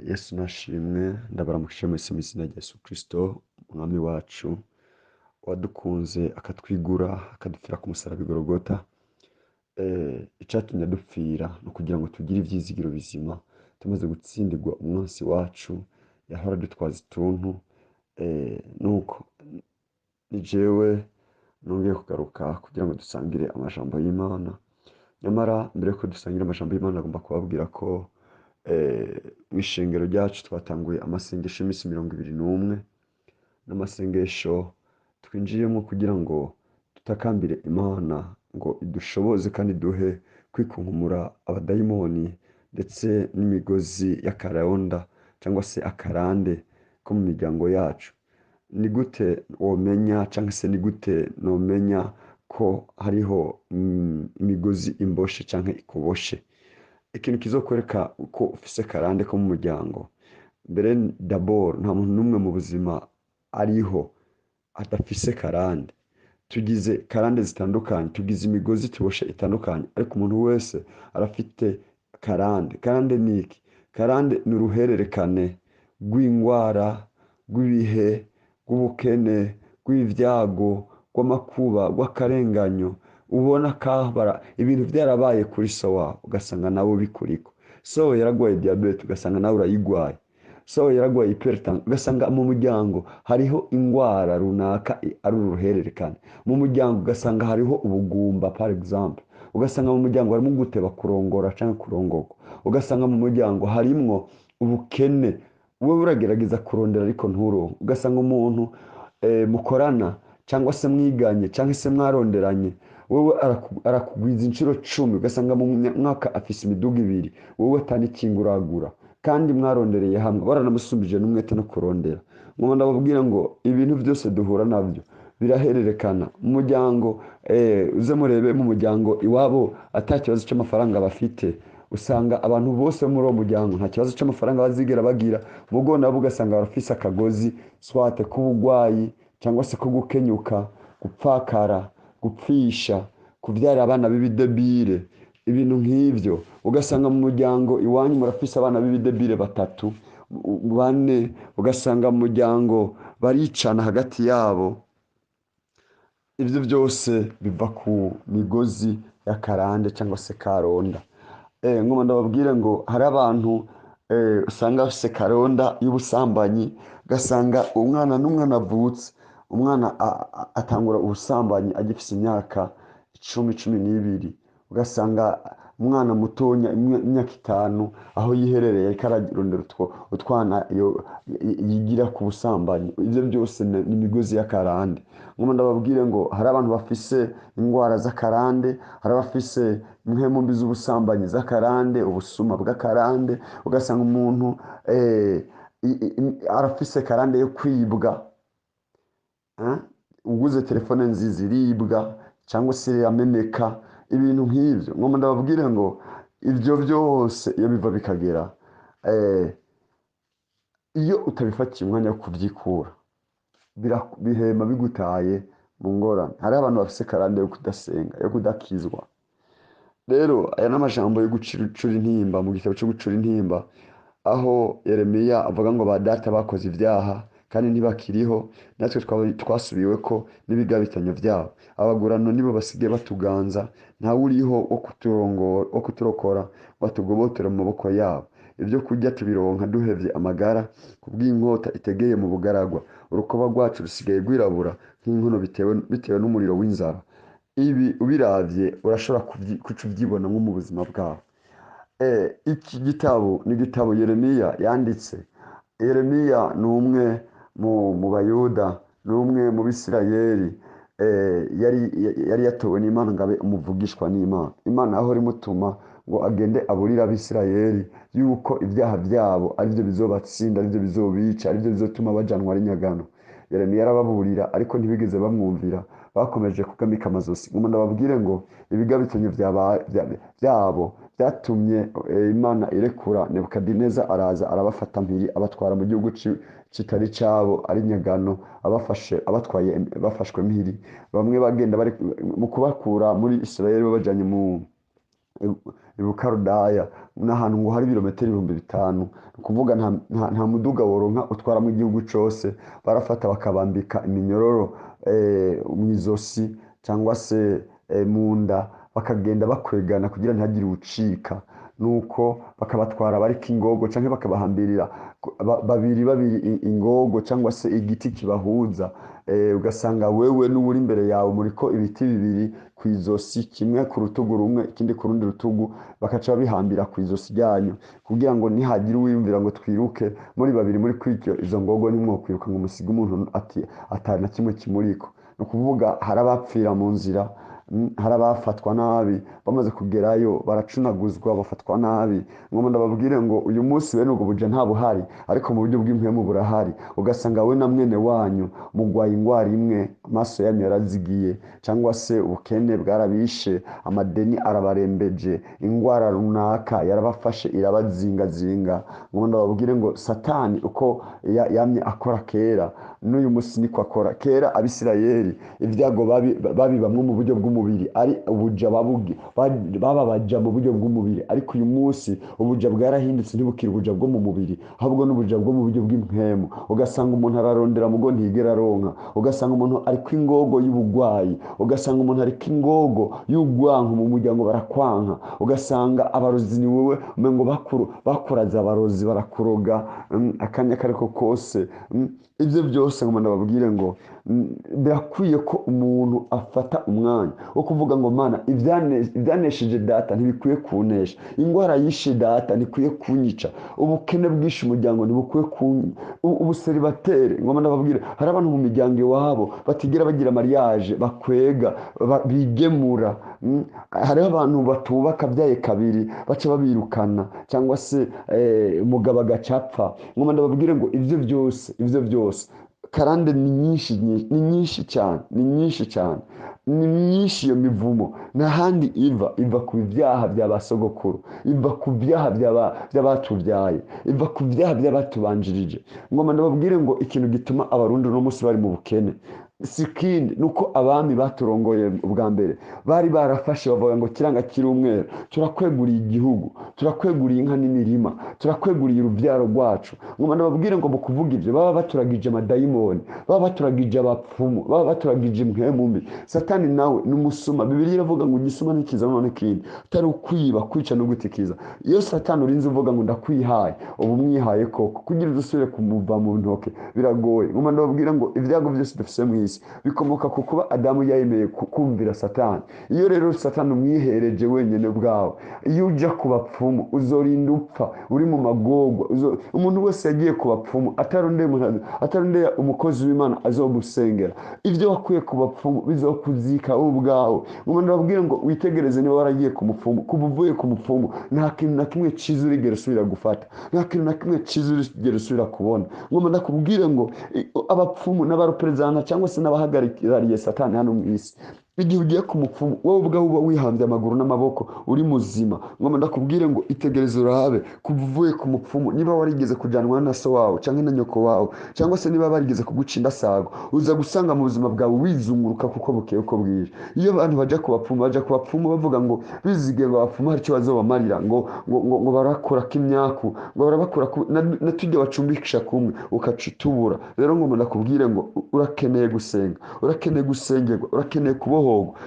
Yesu nashimwe ndabaramukije mwese mu izina rya Yesu Kristo umwami wacu wadukunze akatwigura akadupfira ku musaraba i Golgotha. Icatumye adupfira ni ukugira ngo tugire ivyizigiro bizima tumaze gutsindirwa umwansi wacu yahora adutwaza ituntu. Nuko ni jewe nongeye kugaruka kugira ngo dusangire amajambo y'Imana. Nyamara mbere yuko dusangira amajambo y'Imana agomba kubabwira ko mw'ishengero ryacu twatanguye amasengesho y'imisi 21 n'amasengesho twinjiyemo kugira ngo tutakambire Imana ngo idushoboze kandi duhe kwikunkumura abadayimoni ndetse n'imigozi y'akaronda cyangwa se akarande ko mu miryango yacu. Ni gute womenya cyangwa se ni gute nomenya ko hariho imigozi imboshe cyangwa ikuboshe? Ikintu kizokwereka ko ufise karande ko mu muryango, mbere d'abord nta muntu n'umwe mu buzima ariho adafise karande. Tugize karande zitandukanye, tugize imigozi tuboshe itandukanye, ariko umuntu wese arafite karande. Karande ni iki? Karande ni uruhererekane rw'ingwara, rw'ibihe, rw'ubukene, rw'ivyago, rw'amakuba, rw'akarenganyo. Ubona kabara ibintu vyarabaye kuri so wawe ugasanga nawe bikuriko. So yaragwaye diabete ugasanga nawe urayigwaye. So yaragwaye hypertension ugasanga mu muryango hariho ingwara runaka ari uruhererekane. Mu muryango ugasanga hariho ubugumba par exemple. Ugasanga mu muryango harimo guteba kurongora canke kurongorwa. Ugasanga mu muryango harimwo ubukene wowe uragerageza kurondera ariko nturonke. Ugasanga umuntu mukorana cyangwa se mwiganye cyangwa se mwaronderanye wowe arakugwiza inshuro 10 ugasanga mu mwaka afise imiduga 2 wowe atani kinguragura kandi mwarondereye hamwe baranamusumbije n'umwete no kurondera. Ngo ndababwira ngo ibintu byose duhura navyo birahererekana mu muryango. Uze murebe mu muryango iwabo atakibazo cy'amafaranga bafite, usanga abantu bose muri uwo muryango nta kibazo cy'amafaranga bazigera bagira. Mugo nabo ugasanga barafise akagozi swate k'ubugwayi cyangwa se ko gukenyuka, gupfakara, gupfisha, kuvyara abana b'ibidebire, ibintu nk'ivyo. Ugasanga mu muryango iwanyu murafise abana b'ibidebire 3, 4, ugasanga mu muryango baricana hagati yabo. Ivyo byose biva ku migozi y'akarande cyangwa se karonda. Ngoma ndababwire ngo hari abantu usanga bafise karonda y'ubusambanyi, ugasanga umwana n'umwana avutse, umwana atangura ubusambanyi agifise imyaka 10-12, ugasanga umwana mutonya imyaka 5 aho yiherereye kararondera utwana yigira ku busambanyi. Ivyo byose ni imigozi y'akarande. Ngoma ndababwire ngo hari abantu bafise ingwara z'akarande, hari abafise impwemu mbi z'ubusambanyi z'akarande, ubusuma bw'akarande. Ugasanga umuntu arafise karande yo kwibwa. Uguze telefone nziza iribwa cyangwa se yameneka, ibintu nk'ivyo. Ngoma ndababwire ngo ivyo byose iyo biva bikagera, iyo utabifatiye umwanya wo kuvyikura bihema bigutaye mu ngorane. Hari abantu bafise karande yo kudasenga, yo kudakizwa. Rero aya n'amajambo yo gucura intimba mu gitabo cyo gucura intimba, aho Yeremiya avuga ngo ba data bakoze ivyaha kandi ntibakiriho, natwe twasubiwe ko n'ibigabitanyo vyabo. Abagurano nibo basigaye batuganza, ntawe uriho wo kuturokora batugobotera mu maboko yabo. Ibyo kurya tubironka duhevye amagara kubw'inkota itegeye mu bugaragwa. Urukoba rwacu rusigaye rwirabura nk'inkono bitewe n'umuriro w'inzara. Ibi ubiravye urashobora kuvyibona nko mu buzima bwawe. Iki gitabo ni igitabo Yeremiya yanditse. Yeremiya ni umwe mu Bayuda, ni umwe mu Bisirayeli yari yatowe n'Imana ngo abe umuvugishwa n'Imana. Imana yahora imutuma ngo agende aburira Abisirayeli yuko ibyaha byabo arivyo bizobatsinda, arivyo bizobica, arivyo bizotuma bajanwa ari nyagano. Yeremiya arababurira ariko ntibigeze bamwumvira, bakomeje kugamika amazosi. Ngoma ndababwire ngo ibigabitanyo byabo byatumye Imana irekura Nebukadineza, araza arabafata mpiri abatwara mu gihugu kitari cabo ari nyagano, bafashwe mpiri. Bamwe bagenda bari mu kubakura muri Israeli babajanye i Bukarudaya n'ahantu ngo hari ibirometero 5,000, ni ukuvuga nta muduga woronka utwaramo igihugu cyose. Barafata bakabambika iminyororo mu izosi cyangwa se mu nda, bakagenda bakwegana kugira ntihagire ucika, nuko bakabatwara bariko ingogo cyangwa bakabahambirira babiri ingogo cyangwa se igiti kibahuza. Ugasanga wewe n'uri imbere yawe muriko ibiti bibiri ku izosi, kimwe ku rutugu rumwe ikindi ku rundi rutugu, bakaca babihambira ku izosi ryanyu kugira ngo nihagira uwiyumvira ngo twiruke muri babiri muri kwiryo izo ngogo, nimwokwiruka ngo musige umuntu atari na kimwe kimuriko. ni ukuvuga hari abapfira mu nzira, hari abafatwa nabi bamaze kugerayo baracunaguzwa bafatwa nabi. Ngomba ndababwire ngo uyu munsi bene ubwo buja nta buhari, ariko mu buryo bw'impwemu burahari. Ugasanga we na mwene wanyu mugwaye ingwara imwe, amaso yanyu yarazigiye, cyangwa se ubukene bwarabishe, amadeni arabarembeje, ingwara runaka yarabafashe irabazingazinga. Ngomba ndababwire ngo Satani uko yamye akora kera, n'uyu munsi niko akora. Kera Abisirayeli ibyago babibamwe mu buryo bw'umubiri, ari ubuja bababaja mu buryo bw'umubiri, ariko uyu munsi ubuja bwarahindutse, ntibukira ubuja bwo mu mubiri, ahubwo n'ubuja bwo mu buryo bw'impwemu. Ugasanga umuntu ararondera mugo ntigera aronka, ugasanga umuntu ari kw'ingogo y'ubugwayi, ugasanga umuntu ari kw'ingogo y'ugwanka, mu muryango barakwanka, ugasanga abarozi ni wowe umengo bakuraza abarozi barakuroga akanya kariko kose. Ibyo byose ngo ndababwire ngo birakwiye ko umuntu afata umwanya wo kuvuga ngo Mana, ibyanesheje data ntibikwiye kunesha, ingwara yishe data ntikwiye kunyica, ubukene bwishe umuryango ntibukwiye ubuseribatere. Ngoma ndababwire hari abantu mu miryango iwabo batigera bagira mariage, bakwega bigemura. Hariho abantu batubaka byaye kabiri baca babirukana, cyangwa se umugabo agacapfa. Ngoma ndababwire ngo ibyo byose karande ni nyinshi cyane, ni myinshi iyo mivumo. N'ahandi iva ku byaha by'abasogokuru, iva ku byaha by'abatubyaye, iva ku byaha by'abatubanjirije. Ngoma ndababwire ngo ikintu gituma abarundi uno munsi bari mu bukene sikindi nuko abami baturongoye ubwa mbere bari barafashe bavuga ngo kiranga kiri umwero, turakweguriye igihugu, turakweguriye inka n'imirima, turakweguriye urubyaro rwacu. Ngoma ndababwire ngo mu kuvuga ibyo baba baturagije amadayimoni, baba baturagije abapfumu, baba baturagije impwemu mbi. Satani nawe ni umusuma. Bibiliya iravuga ngo igisuma ntikiza none kindi atari ukwiba, kwica no gutikiza. Iyo Satani urinze uvuga ngo ndakwihaye, ubu mwihaye koko, kugira udusubire kumuva mu ntoke biragoye. Ngoma ndababwire ngo ibyago byose dufise mu bikomoka ku kuba Adamu yayemeye kumvira Satani. Iyo rero Satani umwihereje wenyine bwawe, iyo ujya ku bapfumu uzorinda upfa uri mu magorwa. Umuntu wese yagiye ku bapfumu atarondeye umukozi w'Imana azogusengera, ibyo wakuye ku bapfumu bizokuzika wowe ubwawe. Ngoma ndababwire ngo witegereze, niba waragiye ku mupfumu, kuva uvuye ku mupfumu nta kintu na kimwe cyiza urigera usubira gufata, nta kintu na kimwe cyiza urigera usubira kubona. Ngoma ndakubwire ngo abapfumu n'abareperezanta cyangwa se n'abahagarariye Satani hano mu isi, igihe ugiye ku mupfumu wowe ubwawe uba wihambye amaguru n'amaboko uri muzima. Ngoma ndakubwire ngo itegereze urabe, kuva uvuye ku mupfumu, niba warigeze kujanwa na so wawe cyangwa na nyoko wawe, cyangwa se niba barigeze kuguca indasago, uza gusanga mu buzima bwawe wizunguruka kuko bukeye uko bwije. Iyo abantu baja ku bapfumu bavuga ngo bizigiye ngo abapfumu hari icyo bazobamarira, ngo barakora k'imyaku, ngo barabakora na tujya bacumbikisha kumwe ukacitubura. Rero ngoma ndakubwire ngo urakeneye gusenga, urakeneye gusengerwa, urakeneye kubohorwa.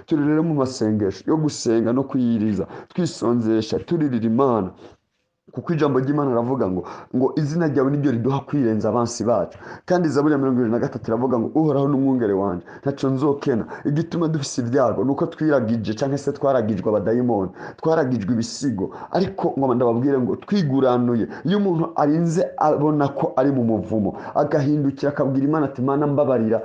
Turi rero mu masengesho yo gusenga no kwiyiriza, twisonzesha, turirira Imana, kuko ijambo ry'Imana ravuga ngo izina ryawe niryo riduha kwirenza abansi bacu. Kandi Zaburi ya 23 iravuga ngo Uhoraho n'umwungere wanje ntaco nzokena. Igituma dufise ibyago nuko twiragije, cyangwa se twaragijwe abadayimoni, twaragijwe ibisigo. Ariko ngoma ndababwire ngo twiguranuye. Iyo umuntu arinze abona ko ari mu muvumo, agahindukira akabwira Imana ati Mana mbabarira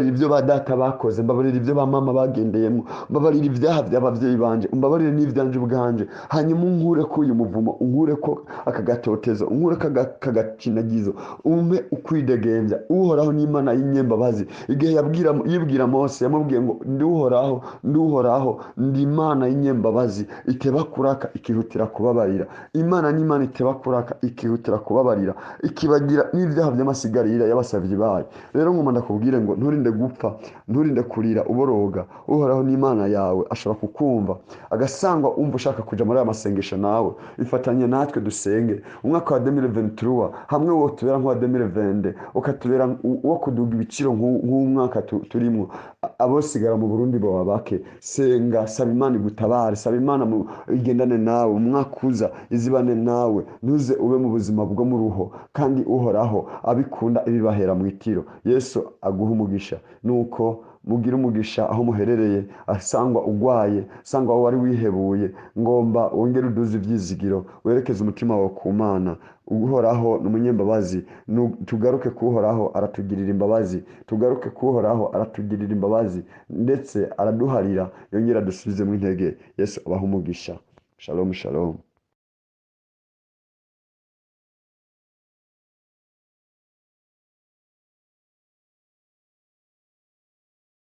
ibyo ba data bakoze, mbabarira ibyo ba mama bagendeyemo, mbabarira ibyaha by'abavyeyi banje, mbabarira n'ivyanje ubwanje, hanyuma unkure ko uyu muvumo, unkure ko aka gatotezo, unkure aka gakinagizo, umpe ukwidegembya. Uhoraho ni Imana y'inyembabazi. Igihe yibwira Mose yamubwiye ngo ndi Uhoraho, ndi Uhoraho, ndi Imana y'inyembabazi, iteba kuraka ikihutira kubabarira. Imana ni Imana iteba kuraka ikihutira kubabarira, ikibagira n'ibyaha by'amasigarira y'abasavyi bayo. Rero ngoma ndakubwire ngo nturinde gupfa, nturinde kurira uboroga. Uhoraho ni Imana yawe, ashobora kukumva agasangwa umva ushaka kuja muri aya masengesho nawe. Ifatanye natwe dusenge umwaka wa 2023 hamwe wo tubera nk'uwa 2020, ukatubera uwo kuduga ibiciro nk'umwaka turimwo. Abosigara mu Burundi baba bake. Senga, saba Imana igutabare, saba Imana igendane nawe umwaka uza, izibane nawe, ntuze ube mu buzima bwo mu ruho, kandi Uhoraho abikunda ibibahera mu itiro. Yesu aguha umugisha. Nuko mugire umugisha aho muherereye, asangwa ugwaye, sangwa aho wari wihebuye, ngomba wongere uduze ivyizigiro, werekeze umutima wawe ku Mana. Uhoraho ni umunyembabazi. Tugaruke kuhoraho, aratugirira imbabazi. Tugaruke kuhoraho, aratugirira imbabazi, ndetse araduharira, yongera dusubizemo intege. Yesu abaha umugisha. Shalom, shalom.